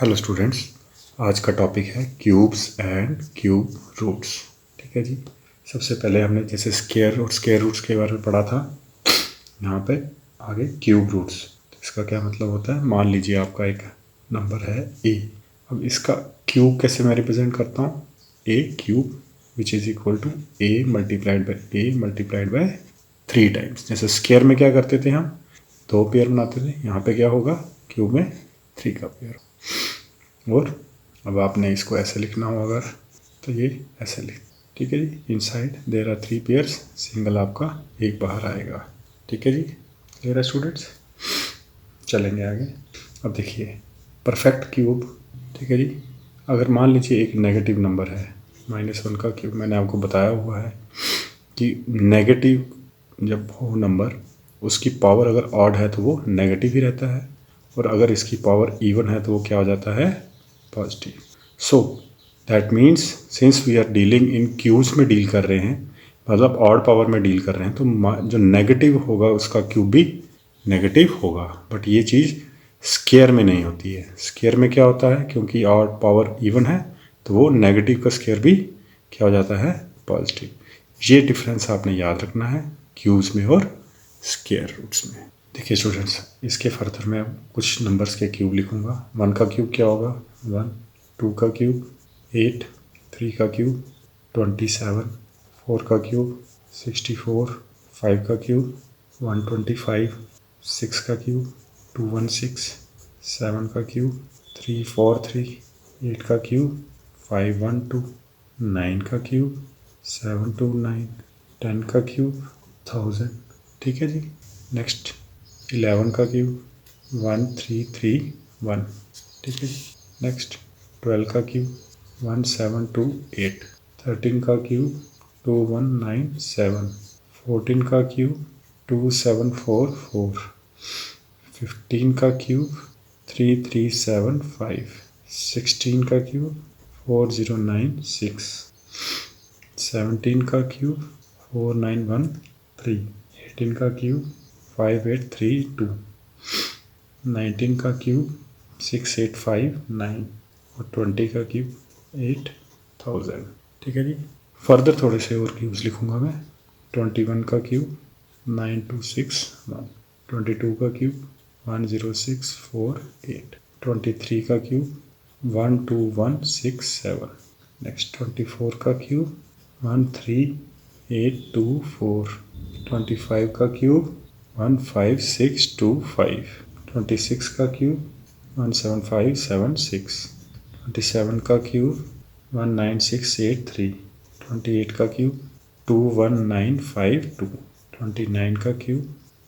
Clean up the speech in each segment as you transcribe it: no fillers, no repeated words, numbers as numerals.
Hello students, आज का topic है क्यूब्स एंड क्यूब रूट्स। ठीक है जी। सबसे पहले हमने जैसे स्क्वायर और स्क्वायर रूट्स के बारे में पढ़ा था, यहाँ पे आगे क्यूब रूट्स। तो इसका क्या मतलब होता है, मान लीजिए आपका एक नंबर है ए। अब इसका क्यूब कैसे मैं रिप्रेजेंट करता हूँ, a cube which is equal to a multiplied by 3 times. जैसे स्क्वायर में क्या करते थे हम, 2 पेयर बनाते थे, यहाँ पे क्या होगा क्यूब में 3 का पेयर। और अब आपने इसको ऐसे लिखना हो अगर, तो ये ऐसे लिख, ठीक है जी। Inside there are 3 pairs, single आपका एक बाहर आएगा। ठीक है जी, क्लियर है स्टूडेंट्स। चलेंगे आगे। अब देखिए परफेक्ट क्यूब, ठीक है जी। अगर मान लीजिए एक नेगेटिव नंबर है, -1 का क्यूब, मैंने आपको बताया हुआ है कि नेगेटिव जब हो नंबर, उसकी पावर अगर ऑड है तो वो नेगेटिव ही रहता है, और अगर इसकी पावर इवन है तो वो क्या हो जाता है, positive. So that means since we are dealing in cubes में डील कर रहे हैं, मतलब ऑड पावर में डील कर रहे हैं, तो जो नेगेटिव होगा उसका क्यूब भी नेगेटिव होगा। बट ये चीज़ स्क्वायर में नहीं होती है। स्क्वायर में क्या होता है, क्योंकि ऑड पावर इवन है तो वो नेगेटिव का स्क्वायर भी क्या हो जाता है, पॉजिटिव। ये डिफरेंस आपने याद रखना है क्यूब्स में और स्क्वायर रूट्स में। देखिए स्टूडेंट्स, इसके फर्दर मैं कुछ नंबर्स के क्यूब लिखूंगा। 1 का क्यूब क्या होगा, 1, 2 का क्यूब 8, 3 का क्यूब 27, 4 का क्यूब 64, 5 का क्यूब 125, 6 का क्यूब 216, 7 का क्यूब 343, 8 का क्यूब 512, 9 का क्यूब 729, 10 का क्यूब 1000। ठीक है जी। नेक्स्ट 11 का क्यूब 1331। ठीक है जी। नेक्स्ट 12 का क्यूब 1728, 13 का क्यूब 2197, 14 का क्यूब 2744, 15 का क्यूब 3375, 16 का क्यूब 4096, 17 का क्यूब 4913, 18 का क्यूब 5832, 19 का क्यूब 6859 और 20 का क्यूब 8000। ठीक है जी। फर्दर थोड़े से और क्यूब्स लिखूंगा मैं। 21 का क्यूब 9261, 22 का क्यूब 10648, 23 का क्यूब 12167, नेक्स्ट 24 का क्यूब 13824, 25 का क्यूब 15625, 26 का क्यूब 17576, 27 का क्यूब 19683, 28 का क्यूब 21952, 29 का क्यूब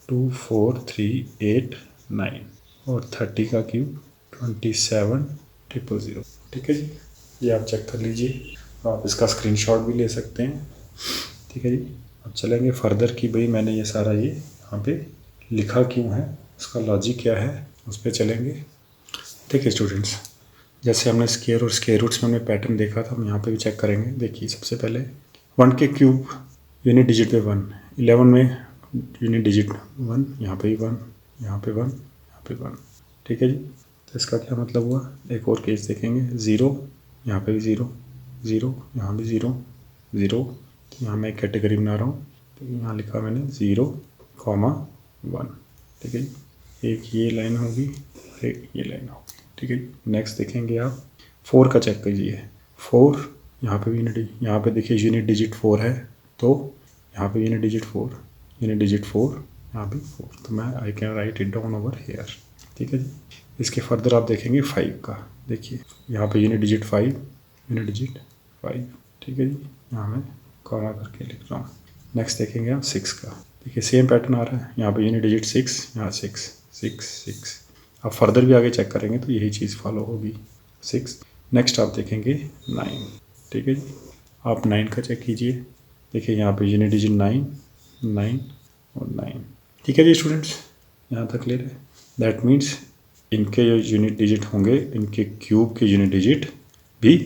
24389 और 30 का क्यूब 27000। ठीक है जी, ये आप चेक कर लीजिए, आप इसका स्क्रीनशॉट भी ले सकते हैं। ठीक है जी। अब चलेंगे फर्दर कि भाई मैंने ये सारा ये यहाँ पे लिखा क्यों है, उसका लॉजिक क्या है, उस पर चलेंगे। देखिए स्टूडेंट्स, जैसे हमने स्क्वायर और स्क्वायर रूट्स में हमने पैटर्न देखा था, हम यहाँ पे भी चेक करेंगे। देखिए सबसे पहले 1 के क्यूब यूनिट डिजिट पे 1, 11 में यूनिट डिजिट 1, यहाँ पे 1, यहाँ पे 1, यहाँ पे 1। ठीक है जी। तो इसका क्या मतलब हुआ, एक और केस देखेंगे। 0, यहाँ पे भी 0, 0, यहाँ भी 0, 0। तो यहाँ मैं एक कैटेगरी बना रहा हूँ, तो यहाँ लिखा मैंने 0,1। ठीक है जी। एक ये लाइन होगी, एक ये लाइन होगी। ठीक है। नेक्स्ट देखेंगे आप 4 का चेक कीजिए। 4, यहाँ पे भी यहाँ पे देखिए यूनिट डिजिट 4 है, तो यहाँ पे यूनिट डिजिट 4, यूनिट डिजिट 4, यहाँ पे 4, तो मैं आई can write it down over here. ठीक है जी। इसके फर्दर आप देखेंगे 5 का। देखिए यहाँ पे यूनिट डिजिट 5, यूनिट डिजिट 5। ठीक है जी, यहाँ मैं कॉमा करके लिख रहा हूँ। नेक्स्ट देखेंगे आप 6 का। देखिए सेम पैटर्न आ रहा है, यहाँ पे यूनिट डिजिट 6, यहाँ 6, 6, 6। आप फर्दर भी आगे चेक करेंगे तो यही चीज़ फॉलो होगी, 6। नेक्स्ट आप देखेंगे 9। ठीक है जी, आप 9 का चेक कीजिए। देखिए यहाँ पे यूनिट डिजिट 9, 9 और 9। ठीक है जी स्टूडेंट्स, यहाँ तक क्लियर है। दैट मीन्स इनके जो यूनिट डिजिट होंगे, इनके क्यूब के यूनिट डिजिट भी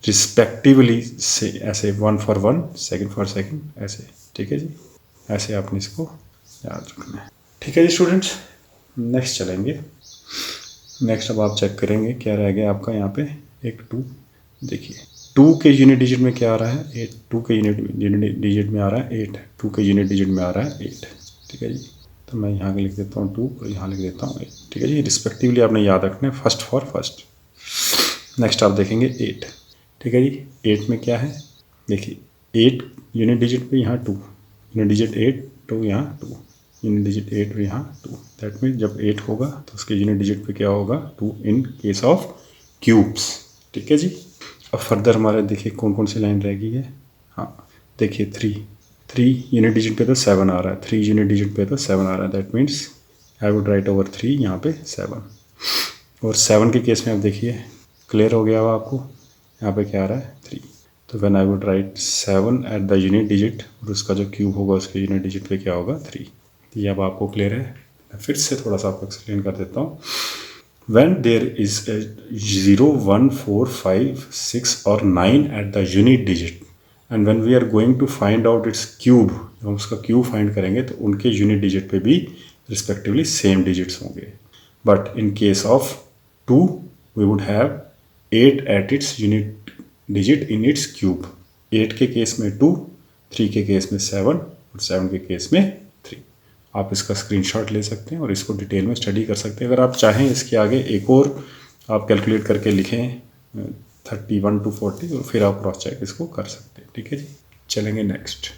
रिस्पेक्टिवली से ऐसे 1 for 1, सेकेंड फॉर सेकेंड, ऐसे। ठीक है जी, ऐसे आपने इसको याद रखना है। ठीक है जी स्टूडेंट्स, नेक्स्ट चलेंगे। नेक्स्ट अब आप चेक करेंगे क्या रह गया आपका यहाँ पे, एक 2। देखिए 2 के यूनिट डिजिट में क्या आ रहा है, 8। 2 के यूनिट डिजिट में आ रहा है 8, 2 के यूनिट डिजिट में आ रहा है 8। ठीक है जी, तो मैं यहाँ लिख देता हूँ 2 और यहाँ लिख देता हूँ 8। ठीक है जी, रिस्पेक्टिवली आपने याद रखना है, फर्स्ट फॉर फर्स्ट। नेक्स्ट आप देखेंगे 8। ठीक है जी, 8 में क्या है, देखिए 8 यूनिट डिजिट पे यहाँ 2, यूनिट डिजिट 8 तो यहाँ 2, यूनिट डिजिट 8 और यहाँ 2। दैट मीन जब 8 होगा तो उसके यूनिट डिजिट पे क्या होगा, 2 इन केस ऑफ क्यूब्स। ठीक है जी, अब फर्दर हमारे देखिए कौन कौन सी लाइन रह गई है। हाँ देखिए 3 यूनिट डिजिट पे तो 7 आ रहा है, 3 यूनिट डिजिट पे तो 7 आ रहा है। That means I would write over 3 यहाँ पे 7। और 7 के केस में अब देखिए क्लियर हो गया हुआ आपको, यहाँ पे क्या आ रहा है 3। तो when I would write 7 at the unit digit और उसका जो क्यूब होगा उसके यूनिट डिजिट पे क्या होगा 3। ये अब आपको क्लियर है। मैं फिर से थोड़ा सा आपको एक्सप्लेन कर देता हूँ। When there is a 0, 1, 4, 5, 6 or 9 at the unit digit and when we are going to find out its cube, जब हम उसका क्यूब फाइंड करेंगे तो उनके यूनिट डिजिट पे भी रिस्पेक्टिवली सेम डिजिट्स होंगे। But in case of 2 we would have 8 eight its unit digit in its cube. 8 के केस में 2, 3 के केस में 7 और 7 के केस में 3। आप इसका स्क्रीनशॉट ले सकते हैं और इसको डिटेल में स्टडी कर सकते हैं। अगर आप चाहें इसके आगे एक और आप कैलकुलेट करके लिखें 31 to 40 और फिर आप क्रॉस चेक इसको कर सकते हैं। ठीक है जी, चलेंगे नेक्स्ट।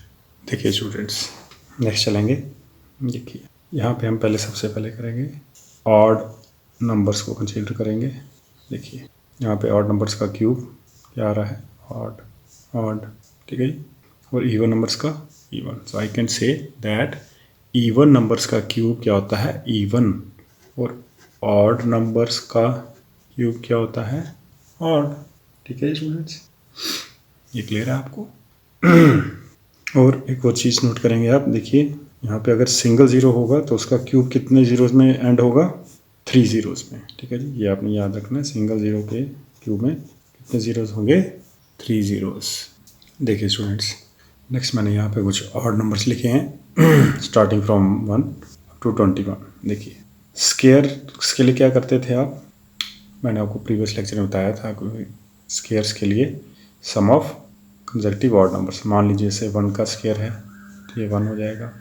देखिए स्टूडेंट्स, नेक्स्ट चलेंगे। देखिए यहाँ पे हम पहले सबसे पहले करेंगे ऑड नंबर्स को कंसीडर करेंगे। देखिए यहाँ पे ऑड नंबर्स का क्यूब क्या आ रहा है, ऑड। ठीक है जी, और इवन नंबर्स का even. So I can say that even numbers का क्यूब क्या होता है, इवन। और ऑड नंबर्स का क्यूब क्या होता है, ऑड। ठीक है स्टूडेंट्स, ये क्लियर है आपको। और एक और चीज़ नोट करेंगे आप, देखिए यहाँ पे अगर सिंगल ज़ीरो होगा तो उसका क्यूब कितने ज़ीरोज़ में एंड होगा, 3 ज़ीरोज़ में। ठीक है जी, ये आपने याद रखना है। सिंगल ज़ीरो के क्यूब में कितने ज़ीरोज़ होंगे, 3 ज़ीरोज़। देखिए स्टूडेंट्स, नेक्स्ट मैंने यहाँ पे कुछ ऑड नंबर्स लिखे हैं स्टार्टिंग फ्रॉम 1 to 21। देखिए स्केयर के लिए क्या करते थे आप, मैंने आपको प्रीवियस लेक्चर में बताया था। स्केयर्स के लिए सम ऑफ कंसेक्यूटिव ऑड नंबर्स, मान लीजिए जैसे 1 का स्केयर है तो ये 1 हो जाएगा।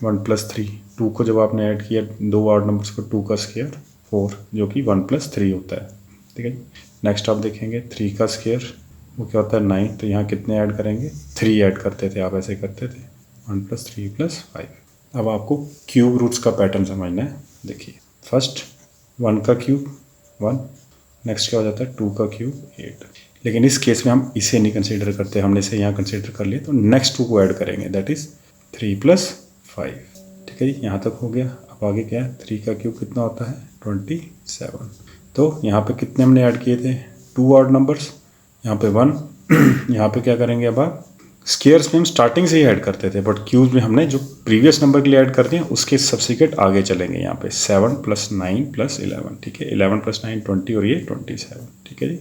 1 + 3, 2 को जब आपने ऐड किया, 2 ऑड नंबर्स को, 2 का स्केयर 4 जो कि 1 + 3 होता है। ठीक है, नेक्स्ट आप देखेंगे 3 का स्केयर वो क्या होता है 9। तो यहाँ कितने ऐड करेंगे, 3 ऐड करते थे आप, ऐसे करते थे 1 + 3 + 5। अब आपको क्यूब रूट्स का पैटर्न समझना है। देखिए फर्स्ट 1 का क्यूब 1, नेक्स्ट क्या हो जाता है 2 का क्यूब 8। लेकिन इस केस में हम इसे नहीं कंसीडर करते, हमने इसे यहाँ कंसीडर कर लिया। तो नेक्स्ट 2 को ऐड करेंगे, दैट इज़ 3 + 5। ठीक है जी, यहाँ तक हो गया। अब आगे क्या है, 3 का क्यूब कितना होता है 27। तो यहाँ पे कितने हमने ऐड किए थे, 2 ऑड नंबर्स, यहाँ पे 1। यहाँ पे क्या करेंगे, अब आप स्केयर्स में हम स्टार्टिंग से ही ऐड करते थे, बट क्यूब्स में हमने जो प्रीवियस नंबर के लिए ऐड कर दिए उसके सब्सिक्वेंट आगे चलेंगे। यहाँ पे 7 + 9 + 11। ठीक है, 11 + 9 20 और ये 27। ठीक है जी,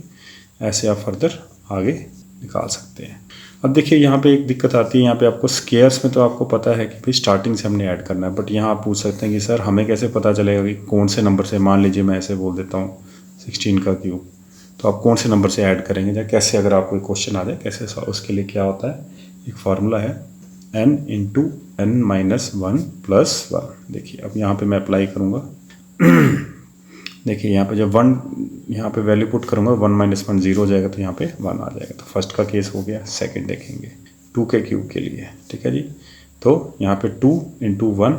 ऐसे आप फर्दर आगे निकाल सकते हैं। अब देखिए यहाँ पे एक दिक्कत आती है, यहाँ पे आपको स्केयर्स में तो आपको पता है कि भाई स्टार्टिंग से हमने ऐड करना है, बट यहाँ आप पूछ सकते हैं कि सर हमें कैसे पता चलेगा कि कौन से नंबर से, मान लीजिए मैं ऐसे बोल देता हूँ 16 का क्यूब, तो आप कौन से नंबर से ऐड करेंगे या कैसे, अगर आपको क्वेश्चन आ जाए कैसे, उसके लिए क्या होता है, एक फार्मूला है n × n - 1 + 1। देखिए अब यहाँ पे मैं अप्लाई करूँगा। देखिए यहाँ पे जब 1 यहाँ पे वैल्यू पुट करूँगा, 1 - 1 0 हो जाएगा, तो यहाँ पे 1 आ जाएगा। तो फर्स्ट का केस हो गया। सेकंड देखेंगे 2 के क्यूब के लिए। ठीक है जी, तो यहाँ पे 2 × 1,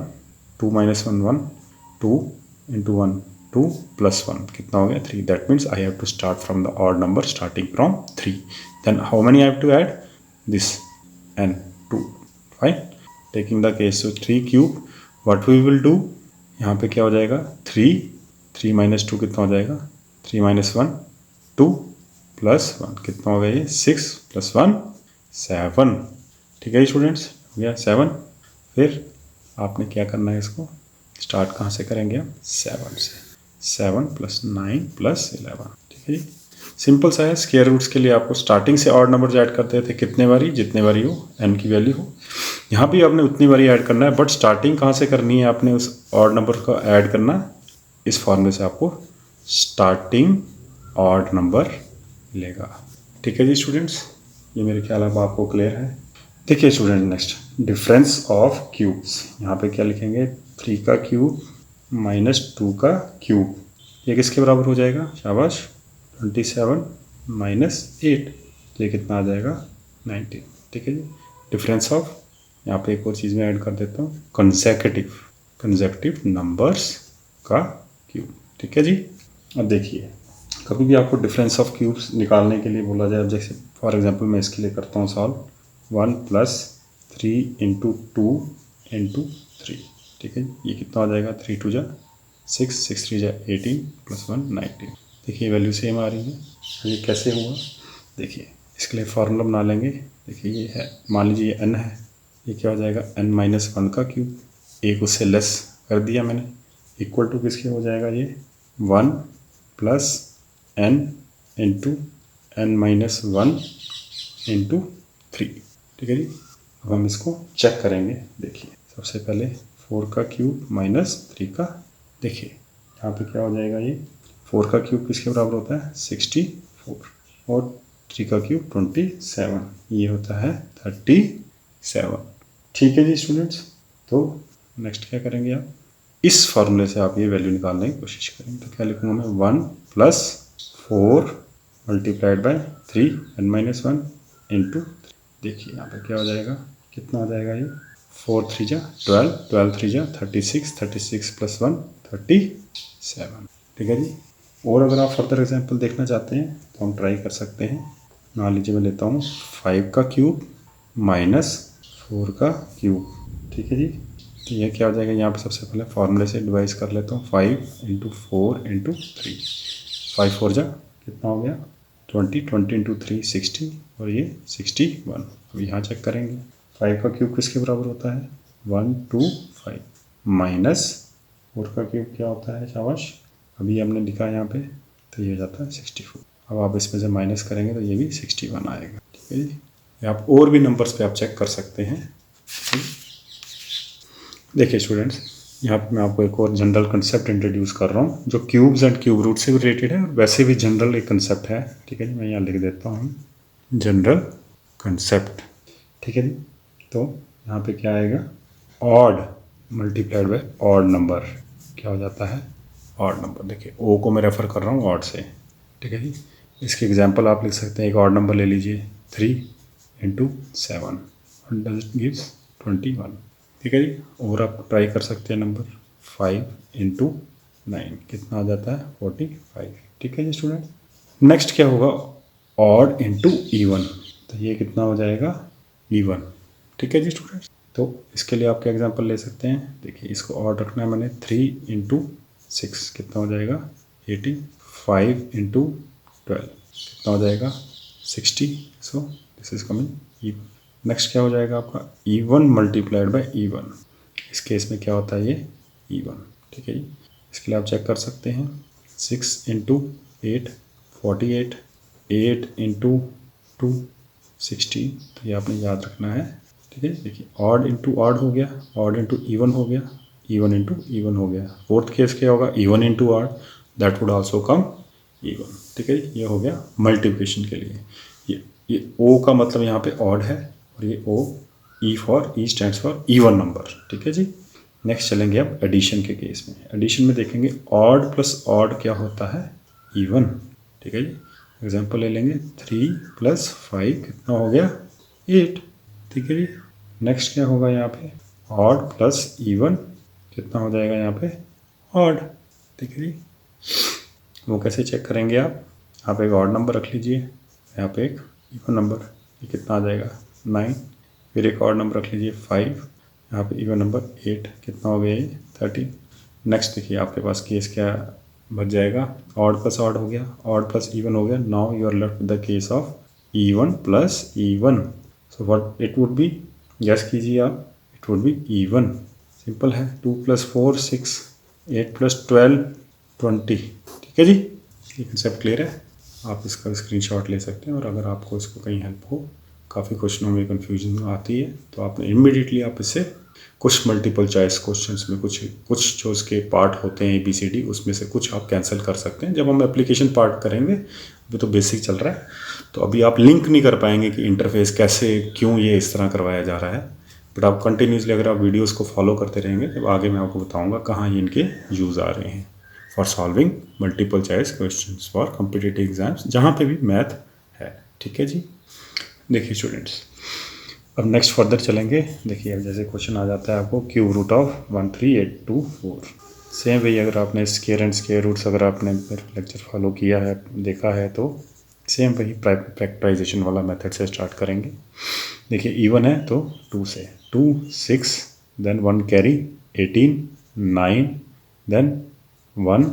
2 - 1 1, 2 × 1 2 + 1 कितना हो गया 3। That means I have to start from the odd number starting from 3। Then how many I have to add, this n 2। Fine, taking the case of 3 cube, what we will do, यहाँ पे क्या हो जाएगा 3 - 2 कितना हो जाएगा, 3 - 1 2 + 1 कितना हो गया, ये 6 + 1 7। ठीक है स्टूडेंट्स, हो गया 7। फिर आपने क्या करना है, इसको स्टार्ट कहाँ से करेंगे हम, 7 से। 7 + 9 + 11। ठीक है जी, सिंपल सा है। स्क्वायर रूट्स के लिए आपको स्टार्टिंग से ऑड नंबर्स ऐड करते थे, कितने बारी, जितने बारी हो n की वैल्यू हो। यहाँ भी आपने उतनी बारी ऐड करना है, बट स्टार्टिंग कहाँ से करनी है, आपने उस ऑड नंबर का ऐड करना इस फॉर्मूले से आपको स्टार्टिंग ऑड नंबर मिलेगा। ठीक है जी स्टूडेंट्स, ये मेरे ख्याल अब आपको क्लियर है। देखिए student, next difference of cubes. यहाँ पे क्या लिखेंगे, 3 का क्यूब माइनस 2 का क्यूब, ये किसके बराबर हो जाएगा, शाबाश, 27 माइनस 8, तो ये कितना आ जाएगा, 19। ठीक है जी। डिफरेंस ऑफ, यहाँ पे एक और चीज़ मैं ऐड कर देता हूँ, कंसेक्यूटिव नंबर्स का क्यूब। ठीक है जी। अब देखिए, कभी भी आपको डिफरेंस ऑफ क्यूब्स निकालने के लिए बोला जाए, जैसे फॉर एग्जांपल मैं इसके लिए करता हूँ सॉल्व, 1 + 3 × 2 × 3। ठीक है, ये कितना हो जाएगा, 3 × 2 = 6, 6 × 3 = 18 + 1 19। देखिए वैल्यू सेम आ रही है। ये कैसे हुआ, देखिए इसके लिए फार्मूला बना लेंगे। देखिए ये है, मान लीजिए ये n है, ये क्या हो जाएगा, n-1 का क्यूब, एक उससे लेस कर दिया मैंने, इक्वल टू किसके हो जाएगा, ये 1 + n × n-1 × 3। ठीक है जी। अब हम इसको चेक करेंगे। देखिए सबसे पहले 4 का क्यूब माइनस 3 का, देखिए यहाँ पे क्या हो जाएगा, ये 4 का क्यूब किसके बराबर होता है, 64, और 3 का क्यूब 27, ये होता है 37। ठीक है जी स्टूडेंट्स, तो नेक्स्ट क्या करेंगे आप, इस फार्मूले से आप ये वैल्यू निकालने की कोशिश करेंगे। तो क्या लिखूंगा मैं, 1 + 4 × 3 n-1 × देखिए यहाँ पे क्या हो जाएगा, कितना हो जाएगा, ये 4 × 3 = 12, 12 × 3 = 36, 36 + 1 37। ठीक है जी। और अगर आप फर्दर एग्जांपल देखना चाहते हैं तो हम ट्राई कर सकते हैं। मान लीजिए मैं लेता हूँ 5 का क्यूब माइनस 4 का क्यूब। ठीक है जी। तो ये क्या हो जाएगा, यहाँ पे सबसे पहले फार्मूले से डिवाइस कर लेता हूँ, 5 × 4 × 3, 5 × 4 = कितना हो गया, 20, 20 × 3 60, और ये 61। अब यहाँ चेक करेंगे, 5 का क्यूब किसके बराबर होता है, 125, माइनस 4 का क्यूब क्या होता है, शाबाश, अभी हमने लिखा है यहाँ पे, तो ये हो जाता है 64। अब आप इसमें से माइनस करेंगे तो ये भी 61 आएगा। ठीक है जी। ये आप और भी नंबर्स पे आप चेक कर सकते हैं। देखिए स्टूडेंट्स, यहाँ पे मैं आपको एक और जनरल कंसेप्ट इंट्रोड्यूस कर रहा हूँ जो क्यूब्स एंड क्यूब रूट से भी रिलेटेड है और वैसे भी जनरल एक कंसेप्ट है। ठीक है जी, मैं यहाँ लिख देता हूँ जनरल कंसेप्ट। ठीक है जी। तो यहाँ पे क्या आएगा, odd multiplied by odd number क्या हो जाता है, ऑड नंबर। देखिए ओ को मैं रेफ़र कर रहा हूँ ऑड से। ठीक है जी। इसके एग्जांपल आप लिख सकते हैं, एक ऑड नंबर ले लीजिए, 3 × 7 डज इट गिव्स 21। ठीक है जी। और आप ट्राई कर सकते हैं नंबर 5 × 9 कितना आ जाता है, 45। ठीक है जी स्टूडेंट। नेक्स्ट क्या होगा, ऑड × इवन, तो ये कितना हो जाएगा, इवन। ठीक है जी स्टूडेंट्स। तो इसके लिए आप क्या एग्जांपल ले सकते हैं, देखिए इसको ऑड रखना है मैंने, 3 × 6 कितना हो जाएगा, 18, 5 × 12 कितना हो जाएगा, 60, सो this is coming even. Next क्या हो जाएगा आपका, इवन मल्टीप्लाइड बाय इवन, इस केस में क्या होता है, ये इवन। ठीक है जी। इसके लिए आप चेक कर सकते हैं, 6 × 8 48, 8 × 2 60, तो ये आपने याद रखना है। ठीक है। देखिए ऑड इंटू ऑड हो गया, ऑड इंटू इवन हो गया, इवन इंटू इवन हो गया। फोर्थ केस क्या होगा, even into odd, that would also come even. ठीक है, ये हो गया मल्टीप्लिकेशन के लिए। ये ओ का मतलब यहाँ पे ऑड है, और ये O, E for, E stands for even number. ठीक है जी। नेक्स्ट चलेंगे अब एडिशन के केस में। एडिशन में देखेंगे ऑड प्लस ऑड क्या होता है, इवन। ठीक है जी। एग्जांपल ले लेंगे, 3 + 5 कितना हो गया, 8। ठीक है जी। नेक्स्ट क्या होगा यहाँ पे, ऑड प्लस इवन कितना हो जाएगा यहाँ पे, ऑड। ठीक है जी। वो कैसे चेक करेंगे आप एक ऑड नंबर रख लीजिए, यहाँ पे एक इवन नंबर, ये कितना आ जाएगा, 9। फिर एक ऑड नंबर रख लीजिए, 5, यहाँ पे इवन नंबर 8 कितना हो गया, ये 13। नेक्स्ट देखिए आपके पास केस क्या बच जाएगा, ऑड प्लस ऑड हो गया, ऑड प्लस इवन हो गया। Now you are left with the case of even plus even. So what it would be, guess कीजिए आप, it would be even. Simple है, 2 + 4 6, 8 + 12 20। ठीक है जी। ये कंसेप्ट क्लियर है, आप इसका स्क्रीनशॉट ले सकते हैं। और अगर आपको इसको कहीं हेल्प हो, काफ़ी क्वेश्चनों में कन्फ्यूजन आती है, तो आप इमीडिएटली आप इससे कुछ मल्टीपल चॉइस क्वेश्चंस में कुछ जो उसके पार्ट होते हैं ABCD, उसमें से कुछ आप कैंसिल कर सकते हैं। जब हम एप्लीकेशन पार्ट करेंगे, अभी तो बेसिक चल रहा है, तो अभी आप लिंक नहीं कर पाएंगे कि इंटरफेस कैसे, क्यों ये इस तरह करवाया जा रहा है। बट आप कंटिन्यूसली अगर आप वीडियोस को फॉलो करते रहेंगे, तब आगे मैं आपको बताऊंगा कहाँ ये इनके यूज़ आ रहे हैं for solving multiple choice questions for competitive exams, जहाँ पे भी मैथ है। ठीक है जी। देखिए स्टूडेंट्स, अब नेक्स्ट फर्दर चलेंगे। देखिए अब जैसे क्वेश्चन आ जाता है आपको क्यूब रूट ऑफ 13824। सेम वही, अगर आपने स्क्वायर एंड स्क्वायर रूट्स अगर आपने लेक्चर फॉलो किया है, देखा है, तो सेम वही फैक्टराइजेशन वाला मेथड से स्टार्ट करेंगे। देखिए इवन है तो 2 से 2 6, देन 1 कैरी 18 9, देन 1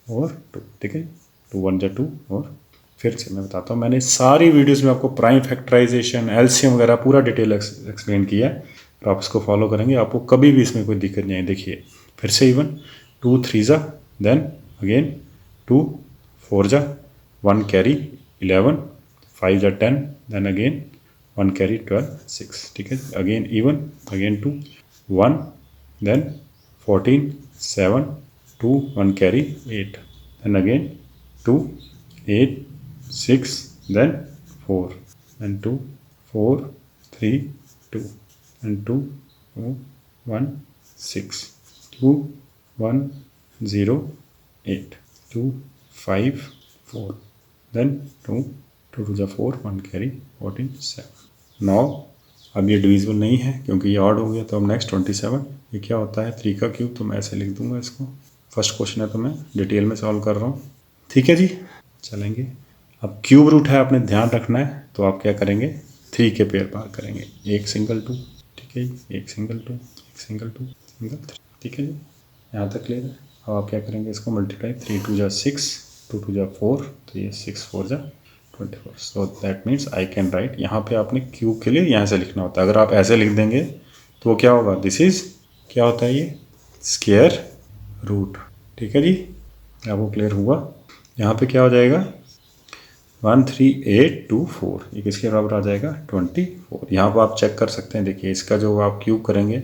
और 2। ठीक है, 2 1 जा 2। और फिर से मैं बताता हूँ, मैंने सारी वीडियोस में आपको प्राइम फैक्टराइजेशन, एलसीएम वगैरह पूरा डिटेल एक्सप्लेन किया है। और आप इसको फॉलो करेंगे, आपको कभी भी इसमें कोई दिक्कत नहीं है। देखिए फिर से इवन 2 3 जा, देन अगेन 2 4 जा, 1 कैरी 11, 5 जा 10, देन अगेन 1 कैरी 12 6। ठीक है, again even, again 2 1, then 14 7 2 1 carry 8, then again 2 8 6, then 4, and 2 4 3 2, and 2 1 6 2 1 0 8 2 5 4, then 2 2 2 4 1 carry 14 7। 9 अब ये डिविजिबल नहीं है क्योंकि ये ऑड हो गया, तो अब नेक्स्ट 27। ये क्या होता है 3 का क्यूब, तो मैं ऐसे लिख दूंगा इसको। फर्स्ट क्वेश्चन है तो मैं डिटेल में सॉल्व कर रहा हूँ। ठीक है जी, चलेंगे। अब क्यूब रूट है, आपने ध्यान रखना है, तो आप क्या करेंगे 3 के पेयर पार करेंगे, एक सिंगल 2। ठीक है जी, एक सिंगल 2 एक सिंगल 2 सिंगल 3। ठीक है जी, यहाँ तक क्लियर है। अब आप क्या करेंगे इसको मल्टीप्लाई, 3 2 जा 6, 2 2 जा 4, तो ये 6 4 जा 24। सो that means I can right, यहाँ पे आपने क्यूब के लिए यहाँ से लिखना होता है। अगर आप ऐसे लिख देंगे तो वो क्या होगा, दिस इज क्या होता है ये स्क्वायर रूट। ठीक है जी, आपको क्लियर हुआ। यहाँ पे क्या हो जाएगा 13824, ये किसके बराबर आ जाएगा 24। यहाँ पर आप चेक कर सकते हैं। देखिए इसका जो आप क्यूब करेंगे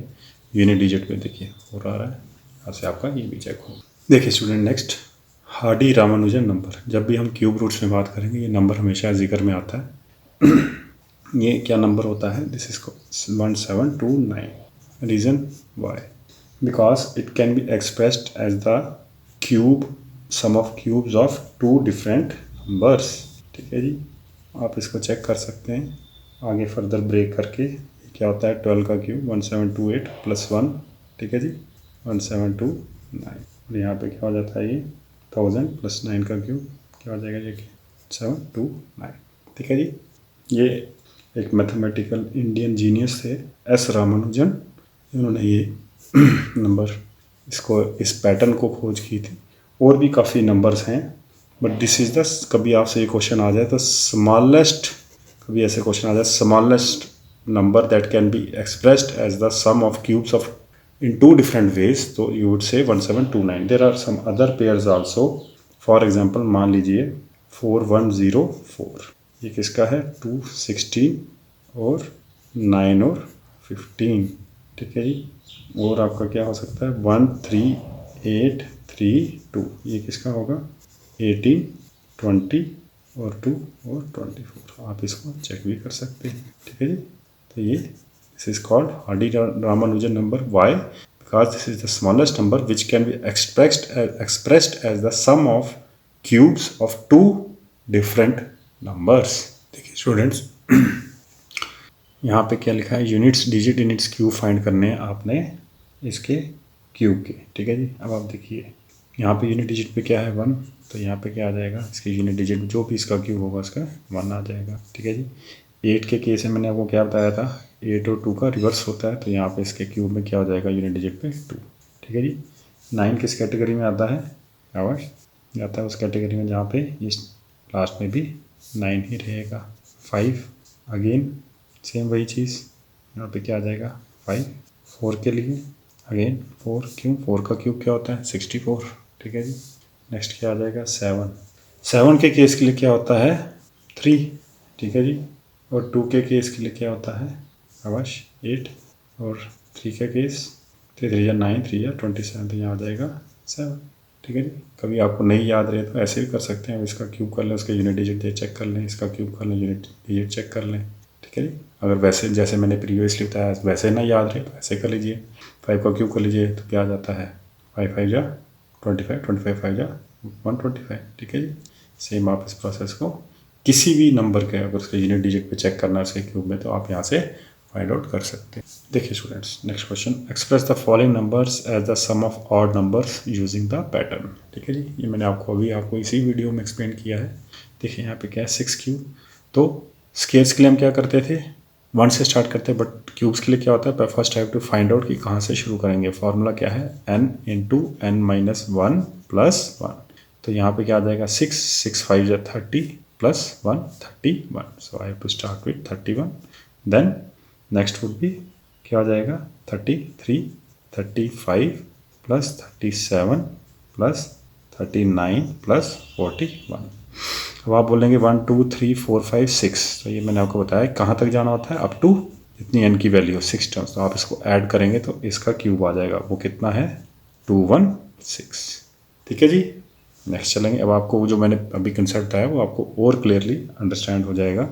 यूनिट डिजिट पे, देखिए हो रहा है, यहाँ से आपका ये भी चेक होगा। देखिए student, next Hardy Ramanujan number. जब भी हम क्यूब रूट्स में बात करेंगे, ये नंबर हमेशा जिक्र में आता है। ये क्या नंबर होता है, this is 1729। Reason why, because it can be expressed as the cube sum of cubes of 2 different numbers. ठीक है जी, आप इसको चेक कर सकते हैं आगे फर्दर ब्रेक करके। क्या होता है 12 का क्यूब 1728 प्लस 1। ठीक है जी, 1729। और यहाँ पे क्या हो जाता है ये 1000 प्लस 9 का क्यूब क्या हो जाएगा, देखिए 729। ठीक है जी, ये एक मैथमेटिकल इंडियन जीनियस थे एस रामानुजन, इन्होंने ये नंबर इसको इस पैटर्न को खोज की थी। और भी काफ़ी नंबर्स हैं, बट दिस इज द, कभी आपसे ये क्वेश्चन आ जाए तो स्मॉलेस्ट, कभी ऐसे क्वेश्चन आ जाए smallest number that can be expressed as the sum of cubes of in 2 different ways, तो you would say 1729। There are some other pairs also. For example मान लीजिए 4104, ये किसका है 2 16 और 9 और 15। ठीक है जी, और आपका क्या हो सकता है 13832, ये किसका होगा 18 20 और 2 और 24। आप इसको चेक भी कर सकते हैं। ठीक है जी, तो ये this is called Hardy Ramanujan number. Why, because this is the smallest number which can be expressed as the sum of cubes of 2 different numbers. देखिए स्टूडेंट्स, यहाँ पे क्या लिखा है, units digit units cube find करने हैं आपने इसके क्यूब के। ठीक है जी, अब आप देखिए यहाँ पे यूनिट डिजिट पे क्या है 1, तो यहाँ पे क्या आ जाएगा इसकी यूनिट डिजिट, जो भी इसका क्यूब होगा उसका 1 आ जाएगा। ठीक है जी, 8 के केस में मैंने आपको क्या बताया था 8 और 2 का रिवर्स होता है, तो यहाँ पे इसके क्यूब में क्या हो जाएगा यूनिट डिजिट पे 2। ठीक है जी, 9 किस कैटेगरी में आता है, आवाज आता है उस कैटेगरी में जहाँ पे इस लास्ट में भी 9 ही रहेगा। 5 अगेन सेम वही चीज़, यहाँ पे क्या आ जाएगा 5। 4 के लिए अगेन 4, क्यों 4 का क्यूब क्या होता है 64। ठीक है जी, नेक्स्ट क्या आ जाएगा 7 के केस के लिए क्या होता है 3। ठीक है जी, और 2 के केस के लिए क्या होता है अवश्य 8, और 3 का केस, 3 3 9, 3 27, तो यहाँ आ जाएगा 7। ठीक है जी। कभी आपको नहीं याद रहे तो ऐसे भी कर सकते हैं, इसका क्यूब कर लें, उसका यूनिट डिजिट चेक कर लें, इसका क्यूब कर लें, यूनिट डिजिट चेक कर लें। ठीक है जी। अगर वैसे जैसे मैंने प्रीवियसली बताया वैसे ना याद रहे तो ऐसे कर लीजिए, 5 का क्यूब कर लीजिए तो क्या आ जाता है 5 5 जा 25, 25 5 जा 125। ठीक है जी। सेम आप इस प्रोसेस को किसी भी नंबर के अगर उसके यूनिट डिजिट पे चेक करना है उसके क्यूब में तो आप यहाँ से फाइंड आउट कर सकते हैं। देखिए students, next question, express the following numbers as the sum of odd numbers using the pattern. ठीक है जी। ये मैंने आपको इसी वीडियो में एक्सप्लेन किया है। देखिए यहाँ पे क्या है 6 क्यूब। तो स्केयर्स के लिए हम क्या करते थे 1 से स्टार्ट करते हैं, बट क्यूब्स के लिए क्या होता है first have to find out कि कहाँ से शुरू करेंगे। फॉर्मूला क्या है n into n minus 1 plus 1। तो यहाँ पे क्या आ जाएगा 6 6 5 जा 30 plus 1 31। So I have to start with 31। Then next would be क्या हो जाएगा 33 35 प्लस 37 प्लस 39 प्लस 41। अब आप बोलेंगे 1 2 3 4 5 6, तो ये मैंने आपको बताया कहाँ तक जाना होता है, अप टू इतनी n की वैल्यू हो 6 टर्म्स। तो आप इसको ऐड करेंगे तो इसका क्यूब आ जाएगा, वो कितना है 216। ठीक है जी। नेक्स्ट चलेंगे। अब आपको जो मैंने अभी कंसेप्ट बताया वो आपको और क्लियरली अंडरस्टैंड हो जाएगा।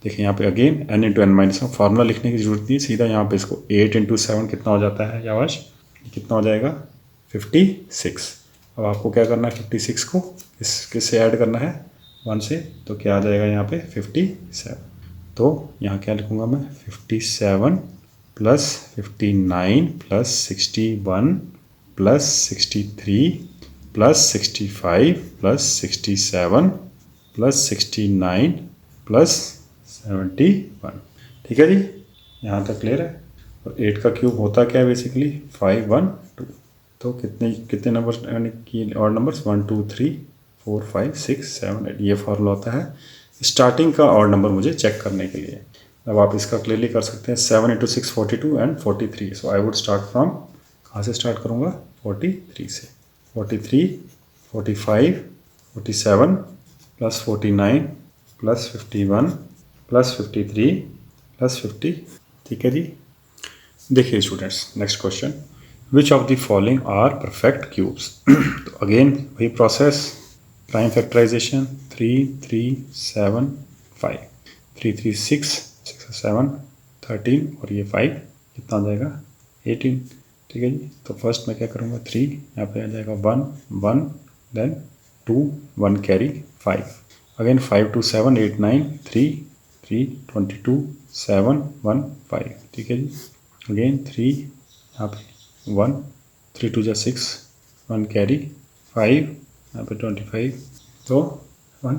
देखिए यहाँ पे again n into n minus, formula लिखने की जरूरत नहीं है, सीधा यहाँ पे इसको 8 इंटू 7 कितना हो जाता है यावाश, कितना हो जाएगा 56। अब आपको क्या करना है 56 को किससे ऐड करना है 1 से, तो क्या आ जाएगा यहाँ पे 57। तो यहाँ क्या लिखूँगा मैं 57 plus 59 plus 61 plus 63 plus 65 plus 67 plus 69 plus 71। ठीक है जी। यहाँ तक क्लियर है। और 8 का क्यूब होता क्या है बेसिकली 5 1 2। तो कितने नंबर्स यानी कि और नंबर्स 1 2 3 4 5 6 7 8, ये फॉर्मूला होता है स्टार्टिंग का और नंबर मुझे चेक करने के लिए। अब आप इसका क्लियरली कर सकते हैं 7 into 6 42 and 43। So I would start from, कहाँ से स्टार्ट करूँगा 43 से, 43 45 47 प्लस 49 प्लस 51 प्लस 53 प्लस 50। ठीक है जी। देखिए students, next question, which of the following are perfect cubes. तो अगेन वही प्रोसेस, प्राइम फैक्टराइजेशन 3 3 7 5, 3 3 6 6 7 13 और ये 5 कितना आ जाएगा 18। ठीक है जी। तो फर्स्ट मैं क्या करूँगा 3, यहाँ पे आ जाएगा 1 1, देन 2 1 कैरी 5, अगेन 5 2 7 8 9 3 3 22 7 1 5। ठीक है जी। अगेन 3, यहाँ पे 1 3 2 जा 6 1 कैरी 5, यहाँ पे 25, तो 1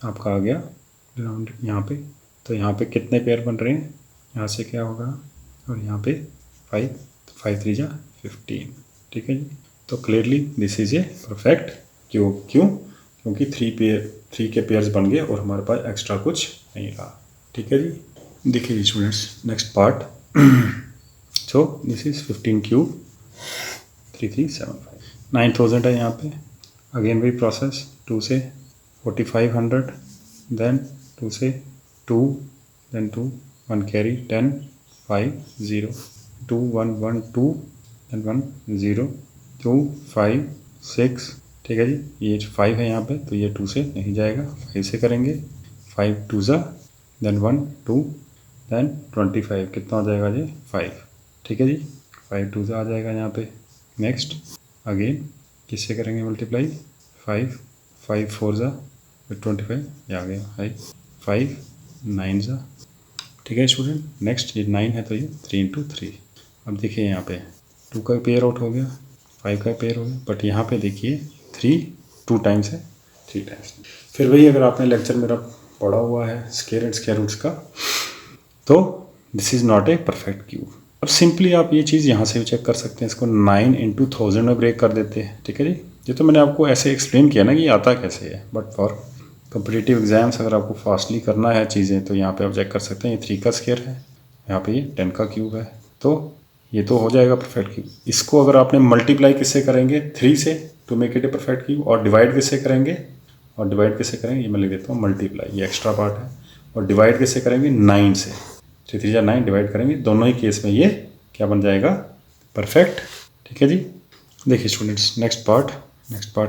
आपका आ गया राउंड यहाँ पे। तो यहाँ पे कितने पेयर बन रहे हैं, यहाँ से क्या होगा और यहाँ पे 5, तो 5 3 जा 15। ठीक है जी। तो clearly this is a perfect cube. क्योंकि 3 के पेयर्स बन गए और हमारे पास एक्स्ट्रा कुछ नहीं रहा। ठीक है जी। देखिए जी students, next part. So this is 15 cube 3375, 9000 है यहाँ पे। अगेन वही प्रोसेस, 2 से 4500, देन 2 से 2, देन 2 1 कैरी 10 5 0 2 1 1 2 देन 1 0 2 5 6। ठीक है जी। ये 5 है यहाँ पे तो ये 2 से नहीं जाएगा, 5 से करेंगे। 5 2 ज़ा, देन 1 2, देन 25 कितना हो जाएगा जी 5। ठीक है जी। 5 2 ज़ा आ जाएगा यहाँ पे। नेक्स्ट अगेन किससे करेंगे मल्टीप्लाई 5 5 4 ज़ा 25, ये आ गया 5 9 ज़ा। ठीक है स्टूडेंट। नेक्स्ट ये 9 है तो ये 3 इंटू 3। अब देखिए यहाँ पे 2 का पेयर आउट हो गया, 5 का पेयर हो गया, बट यहाँ पे देखिए 3 2 टाइम्स है 3 टाइम्स। फिर वही अगर आपने लेक्चर मेरा पढ़ा हुआ है स्क्वायर एंड स्क्वायर रूट्स का, तो this is not a perfect cube. अब सिंपली आप ये चीज़ यहाँ से भी चेक कर सकते हैं, इसको 9 इंटू 1000 में ब्रेक कर देते हैं। ठीक है जी। ये तो मैंने आपको ऐसे एक्सप्लेन किया ना कि आता कैसे है, बट फॉर कॉम्पिटिटिव एग्जाम्स अगर आपको फास्टली करना है चीज़ें तो यहाँ पे आप चेक कर सकते हैं। ये 3 का स्क्वायर है, यहाँ पे ये 10 का क्यूब है, तो ये तो हो जाएगा परफेक्ट क्यूब। इसको अगर आपने मल्टीप्लाई किससे करेंगे 3 से to make it a perfect cube, और डिवाइड किससे करेंगे, ये मैं लिख देता हूँ मल्टीप्लाई, ये एक्स्ट्रा पार्ट है। और डिवाइड किससे करेंगे 9 से, 3 3 जा 9 डिवाइड करेंगे, दोनों ही केस में ये क्या बन जाएगा, परफेक्ट। ठीक है जी। देखिए स्टूडेंट्स, नेक्स्ट पार्ट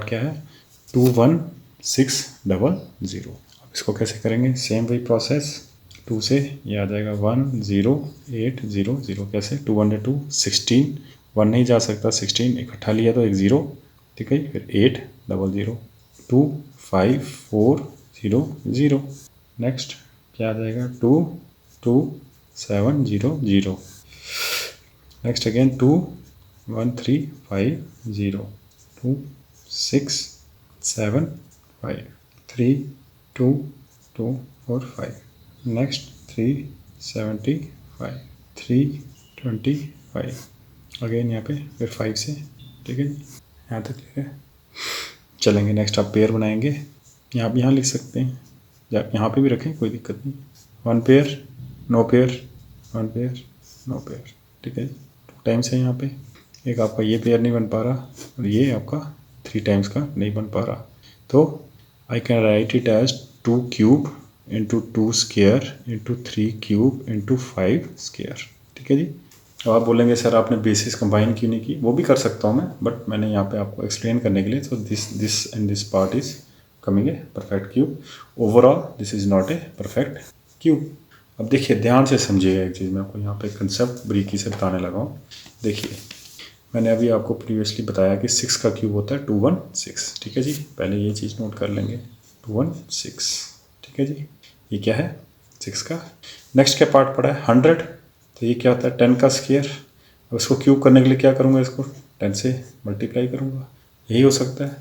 क्या है, 21600। अब इसको कैसे करेंगे, सेम वही प्रोसेस, 2 से ये आ जाएगा 10800, कैसे 202 16, 1 नहीं जा सकता, 16 इकट्ठा लिया तो एक 0, ठीक है। फिर 800 25400। नेक्स्ट क्या आ जाएगा, 22700। Next again 21350 2675 32245। नेक्स्ट 375 325 अगेन यहाँ पे फिर 5 से, ठीक है जी, यहाँ तक क्लियर है। चलेंगे नेक्स्ट, आप पेयर बनाएंगे, यहाँ लिख सकते हैं, आप यहाँ पे भी रखें, कोई दिक्कत नहीं। 1 pair no pair, 1 pair no pair, ठीक है जी। 2 टाइम्स है यहाँ पे, एक आपका ये पेयर नहीं बन पा रहा और ये आपका 3 टाइम्स का नहीं बन पा रहा, तो I can write it as 2 cube into 2 square into 3 cube into 5 square, ठीक है जी। अब आप बोलेंगे सर आपने बेसिस कंबाइन क्यों नहीं की, वो भी कर सकता हूँ मैं, बट मैंने यहाँ पे आपको एक्सप्लेन करने के लिए, तो this and this part is coming A perfect cube, overall this is not a perfect cube. अब देखिए ध्यान से समझिएगा एक चीज़, मैं आपको यहाँ पे कंसेप्ट ब्रीकी से बताने लगा हूँ। देखिए मैंने अभी आपको प्रीवियसली बताया कि 6 का क्यूब होता है 216, ठीक है जी। पहले ये चीज़ नोट कर लेंगे, 216, ठीक है जी। ये क्या है, 6 का। नेक्स्ट क्या पार्ट पड़ा है, 100, तो ये क्या होता है 10 का स्क्वायर। अब इसको क्यूब करने के लिए क्या करूँगा, इसको 10 से मल्टीप्लाई करूँगा, यही हो सकता है।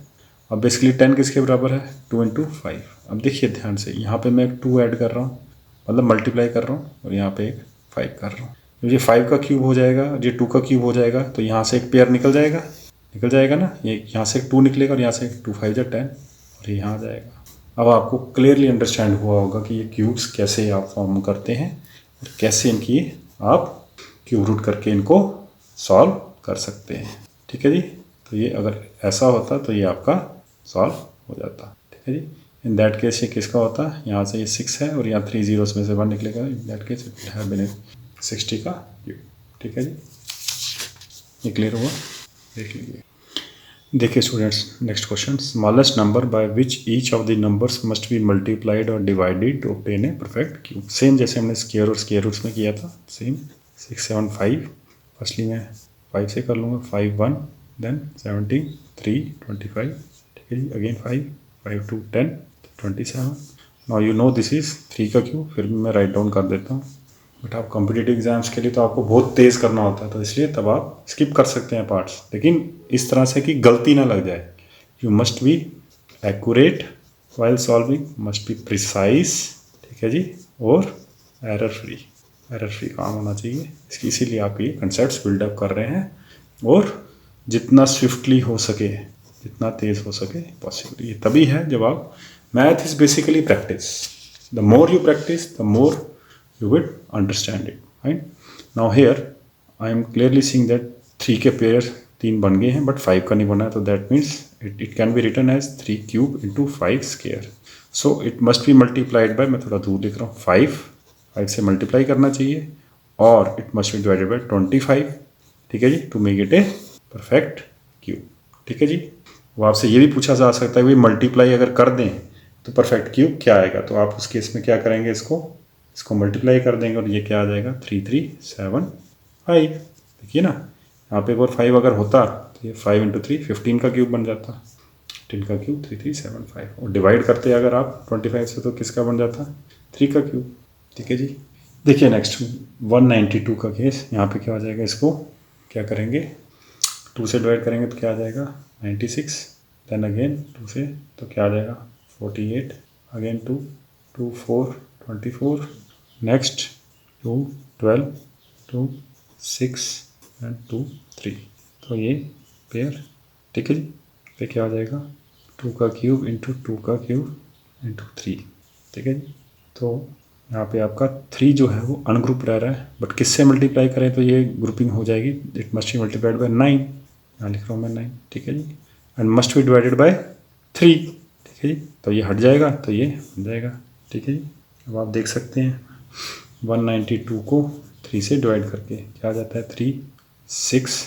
अब बेसिकली 10 किसके बराबर है, 2 इंटू 5। अब देखिए ध्यान से, यहाँ पे मैं एक 2 ऐड कर रहा हूँ, मतलब मल्टीप्लाई कर रहा हूँ, और यहाँ पे एक 5 कर रहा हूँ। ये 5 का क्यूब हो जाएगा और ये 2 का क्यूब हो जाएगा, तो यहाँ से एक पेयर निकल जाएगा ना, ये यहाँ से एक 2 निकलेगा और यहाँ से एक 2 5 10 और ये यहाँ आ जाएगा। अब आपको क्लियरली अंडरस्टैंड हुआ होगा कि ये क्यूब्स कैसे आप फॉर्म करते हैं और कैसे इनकी आप क्यूब रूट करके इनको सॉल्व कर सकते हैं, ठीक है जी। तो ये अगर ऐसा होता तो ये आपका सॉल्व हो जाता, ठीक है जी। इन दैट केस ये किसका होता, यहाँ से ये 6 है और यहाँ 3 जीरोस में से 1 निकलेगा, in that case it have been 60 का क्यूब, ठीक है जी। ये क्लियर हुआ, देख लीजिए। देखिए students, next question, smallest number by which each of the numbers must be multiplied और divided to obtain a perfect cube. Same जैसे हमने स्क्वायर और स्क्वायर रूट्स में किया था, सेम 6 7 5, फर्स्टली मैं 5 से कर लूँगा, 5 1, देन 17 3 25, ठीक है जी। Again 5 5 2 10 27। Now you know this is 3 का क्यूब, फिर भी मैं राइट डाउन कर देता हूँ, बट आप कॉम्पिटिटिव एग्जाम्स के लिए तो आपको बहुत तेज़ करना होता है, तो इसलिए तब आप स्किप कर सकते हैं पार्ट्स, लेकिन इस तरह से कि गलती ना लग जाए। You must be accurate while solving, must be precise, ठीक है जी, और एरर फ्री काम होना चाहिए। इसकी इसीलिए आप ये कंसेप्ट बिल्डअप कर रहे हैं, और जितना स्विफ्टली हो सके, जितना तेज़ हो सके पॉसिबल, ये तभी है जब आप, math is basically practice, the more you practice the more you will understand it, right? Now here I am clearly seeing that 3 के पेयर 3 बन गए हैं, बट 5 का नहीं बना है, तो that means it can be written as 3 cube into 5 square. So it must be multiplied by, मैं थोड़ा दूर लिख रहा हूँ, 5 से मल्टीप्लाई करना चाहिए, और it must be divided by 25, ठीक है जी, to make it a perfect cube, ठीक है जी। वो आपसे ये भी पूछा जा सकता है कि मल्टीप्लाई अगर कर दें तो परफेक्ट क्यूब क्या आएगा, तो आप उस केस में क्या करेंगे, इसको मल्टीप्लाई कर देंगे, और ये क्या आ जाएगा 3375। देखिए ना, यहाँ पे एक और 5 अगर होता तो ये 5 इंटू 3 15 का क्यूब बन जाता, 15 का क्यूब 3375, और डिवाइड करते अगर आप 25 से तो किसका बन जाता, 3 का क्यूब, ठीक है जी। देखिए नेक्स्ट 192 का केस, यहाँ पे क्या हो जाएगा, इसको क्या करेंगे, 2 से डिवाइड करेंगे तो क्या आ जाएगा 96, देन अगेन 2 से तो क्या आ जाएगा 48, अगेन 2 2 4 24, नेक्स्ट 2 12 2 6 एंड 2 3, तो ये पेयर, ठीक है जी। पे क्या आ जाएगा 2 का क्यूब इंटू 2 का क्यूब इंटू 3, ठीक है जी। तो यहाँ पे आपका 3 जो है वो अनग्रुप रह रहा है, बट किससे मल्टीप्लाई करें तो ये ग्रुपिंग हो जाएगी, it must be multiplied by 9, यहाँ लिख रहा हूँ मैं 9, ठीक है जी, and must be divided by 3, ठीक है जी। तो ये हट जाएगा तो ये बन जाएगा, ठीक है जी। अब आप देख सकते हैं 192 को 3 से डिवाइड करके क्या आ जाता है 3 6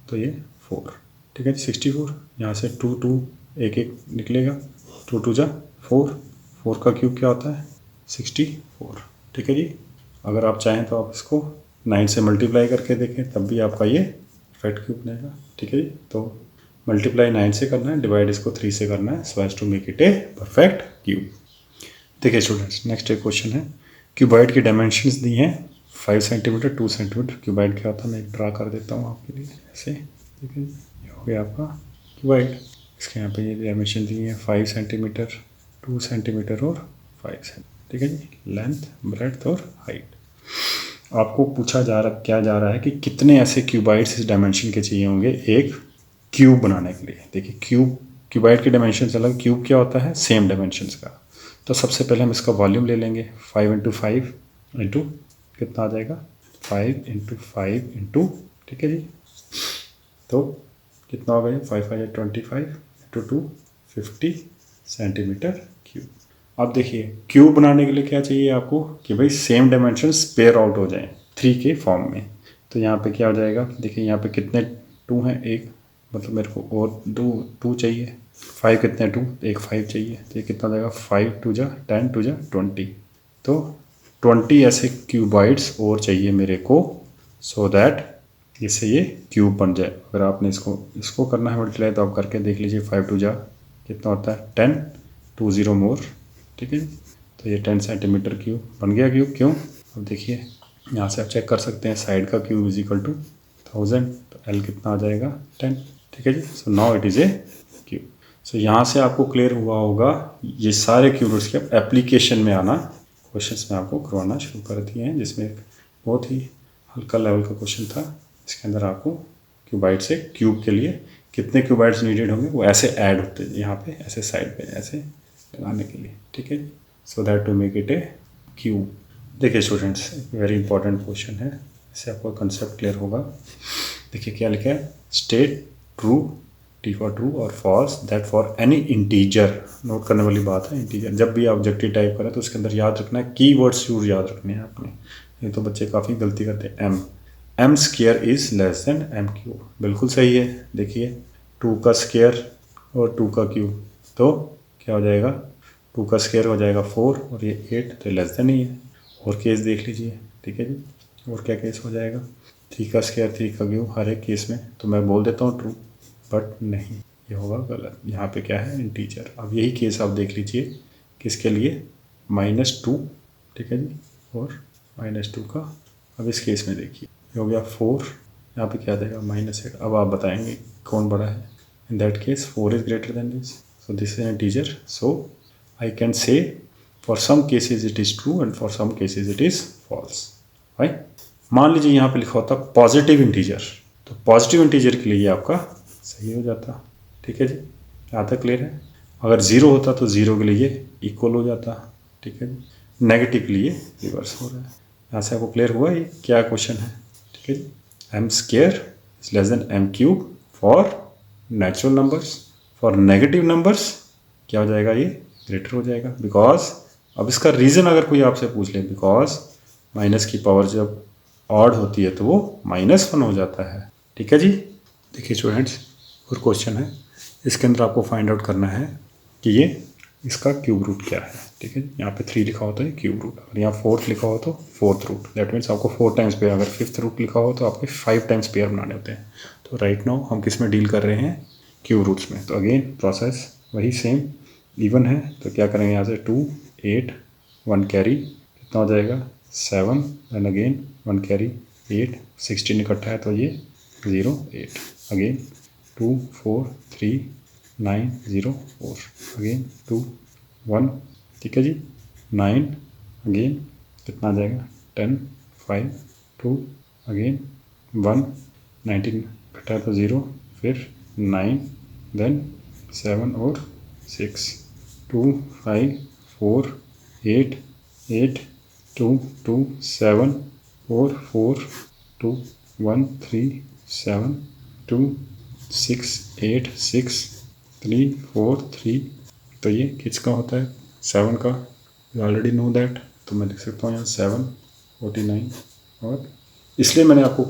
तो ये 4 ठीक है 64। यहाँ से 2 2 एक एक निकलेगा 2 2 जा 4 4 का क्यूब क्या होता है 64 ठीक है जी। अगर आप चाहें तो आप इसको 9 से मल्टीप्लाई करके देखें तब भी आपका ये परफेक्ट क्यूब बनेगा ठीक है जी। तो मल्टीप्लाई 9 से करना है, डिवाइड इसको 3 से करना है so as to make it a perfect cube. देखिए स्टूडेंट्स नेक्स्ट एक क्वेश्चन है, क्यूबॉइड की डायमेंशंस दी हैं 5 सेंटीमीटर 2 सेंटीमीटर। क्यूबॉइड क्या होता है मैं एक ड्रा कर देता हूँ आपके लिए ऐसे ठीक है। ये हो गया आपका क्यूबॉइड। इसके यहाँ पे ये डायमेंशन दी है 5 सेंटीमीटर 2 सेंटीमीटर और 5 सेंटीमीटर ठीक है जी, लेंथ ब्रेड्थ और हाइट। आपको पूछा क्या जा रहा है कि कितने ऐसे क्यूबॉइड्स इस डायमेंशन के चाहिए होंगे एक क्यूब बनाने के लिए। देखिए क्यूबॉइड के डायमेंशन अलग, क्यूब क्या होता है सेम डायमेंशंस का। तो सबसे पहले हम इसका वॉल्यूम ले लेंगे 5 इंटू 5 इंटू कितना आ जाएगा 5 इंटू 5 इंटू ठीक है जी। तो कितना हो गया 5 5 25 इंटू 2 50 सेंटीमीटर क्यूब। अब देखिए क्यूब बनाने के लिए क्या चाहिए आपको कि भाई सेम डायमेंशंस पेयर आउट हो जाएं 3 के फॉर्म में। तो यहाँ पे क्या हो जाएगा देखिए यहाँ पे कितने 2 हैं, एक मतलब मेरे को और 2 चाहिए, 5 कितने 2 एक 5 चाहिए तो ये कितना जाएगा 5 2 जा 10 2 जा 20। तो 20 ऐसे क्यूबॉइड्स और चाहिए मेरे को सो दैट इससे ये क्यूब बन जाए। अगर आपने इसको करना है मल्टीप्लाई तो आप करके देख लीजिए 5 2 जा कितना होता है 10 2 0 मोर ठीक है। तो ये 10 सेंटीमीटर क्यूब बन गया क्यूब। क्यों अब देखिए यहाँ से आप चेक कर सकते हैं साइड का क्यूब इज इक्वल टू 1000 तो एल कितना आ जाएगा 10 ठीक है जी। So now it is a cube. So यहाँ से आपको क्लियर हुआ होगा ये सारे क्यूब रूट्स के एप्लीकेशन में आना क्वेश्चंस में आपको करवाना शुरू कर दिए हैं, जिसमें एक बहुत ही हल्का लेवल का क्वेश्चन था। इसके अंदर आपको क्यूबाइड से क्यूब के लिए कितने क्यूबाइड्स नीडेड होंगे वो ऐसे ऐड होते हैं यहाँ पे ऐसे साइड पे ऐसे लगाने के लिए ठीक है। So that to make it a cube. देखिए स्टूडेंट्स वेरी इंपॉर्टेंट क्वेश्चन है, इससे आपको कंसेप्ट क्लियर होगा। देखिए क्या लिखा है state true T for true और false that for any integer. Note करने वाली बात है इंटीजर, जब भी ऑब्जेक्टिव टाइप करें तो उसके अंदर याद रखना है की वर्ड्स यूज याद रखने हैं आपने। ये तो बच्चे काफ़ी गलती करते हैं। M square is less than M cube, बिल्कुल सही है। देखिए 2 का स्क्वायर और 2 का क्यूब तो क्या हो जाएगा 2 का स्क्वायर हो जाएगा 4 और ये 8 तो लेस देन ही है। और केस देख लीजिए ठीक है जी। और क्या केस हो जाएगा 3 का स्क्वायर 3 का क्यूब हर एक केस में तो मैं बोल देता हूँ ट्रू, बट नहीं ये होगा गलत। यहाँ पे क्या है इंटीजर। अब यही केस आप देख लीजिए किसके लिए -2 ठीक है जी और -2 का। अब इस केस में देखिए ये हो गया 4, यहाँ पे क्या देगा -8। अब आप बताएंगे कौन बड़ा है। In that case 4 is greater than this so this is integer. So I can say for some cases it is true and for some cases it is false. Right, मान लीजिए यहाँ पे लिखा होता पॉजिटिव इंटीजर तो positive integer के लिए आपका सही हो जाता ठीक है जी। यहाँ तक क्लियर है। अगर 0 होता तो 0 के लिए इक्वल हो जाता ठीक है जी। नेगेटिव के लिए रिवर्स हो रहा है। यहाँ से आपको क्लियर हुआ ये क्या क्वेश्चन है ठीक है जी। M square is less than M cube for natural numbers, for negative numbers क्या हो जाएगा ये ग्रेटर हो जाएगा। बिकॉज अब इसका रीज़न अगर कोई आपसे पूछ ले बिकॉज माइनस की पावर जब ऑड होती है तो वो -1 हो जाता है ठीक है जी। देखिए स्टूडेंट्स और क्वेश्चन है, इसके अंदर आपको फाइंड आउट करना है कि ये इसका क्यूब रूट क्या है ठीक है। यहाँ पे 3 लिखा होता है क्यूब रूट, अगर यहाँ 4th लिखा हो तो 4th रूट, दैट मीन्स आपको 4 टाइम्स पेयर। अगर 5th रूट लिखा हो तो आपको 5 टाइम्स पेयर बनाने होते हैं। तो राइट नाउ हम किस में डील कर रहे हैं क्यूब रूट्स में। तो अगेन प्रोसेस वही सेम, इवन है तो क्या करेंगे यहाँ से 2 8 1 कैरी कितना हो जाएगा 7 एंड अगेन 1 कैरी 8 16 इकट्ठा है तो ये 0 8 अगेन 2 4 3 9 0 4 अगेन 2 1 ठीक है जी 9 अगेन कितना आ जाएगा 10 5 2 अगेन 1 19 इकट्ठा है तो 0 फिर 9 देन 7 और 6 2 5 4 8 8 2 2 7 4 4 2 1 3 7 2 6 8 6 3 4 3 तो ये किसका होता है 7 का। यू ऑलरेडी नो दैट तो मैं लिख सकता हूँ यहाँ 7 49 और इसलिए मैंने आपको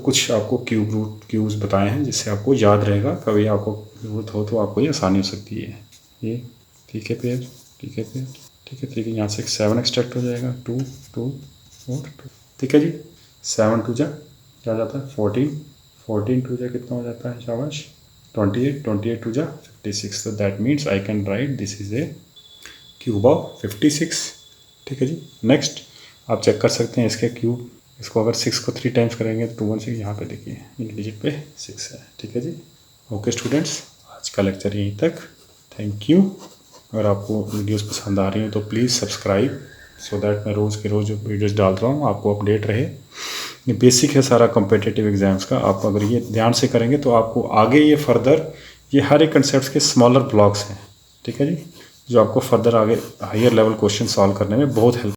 क्यूब्स बताए हैं जिससे आपको याद रहेगा, कभी आपको ज़रूरत हो तो आपको ये आसानी हो सकती है। ये ठीक है पेयर, ठीक है पेयर, ठीक है। यहाँ से 7 एक्सट्रैक्ट हो जाएगा, 2 2 और 2, ठीक है जी। 7 2 जा क्या जाता है 14, 14 2 जा कितना हो जाता है शाबाश 28, 28 2 जा 56। तो that means I can right this is a cube of 56, ठीक है जी। नेक्स्ट आप चेक कर सकते हैं इसके क्यूब, इसको अगर 6 को 3 टाइम्स करेंगे तो 2 1 6, यहाँ पे देखिए इन डिजिट पे 6 है, ठीक है जी। ओके स्टूडेंट्स, आज का लेक्चर यहीं तक। Thank you. अगर आपको वीडियोस पसंद आ रही हैं तो प्लीज़ सब्सक्राइब, सो दैट मैं रोज़ के रोज़ जो वीडियोस डाल रहा हूँ आपको अपडेट रहे। ये बेसिक है सारा कॉम्पिटिटिव एग्ज़ाम्स का, आप अगर ये ध्यान से करेंगे तो आपको आगे ये फर्दर ये हर एक कंसेप्ट के स्मॉलर ब्लॉक्स हैं, ठीक है जी, जो आपको फर्दर आगे हायर लेवल क्वेश्चन सॉल्व करने में बहुत हेल्प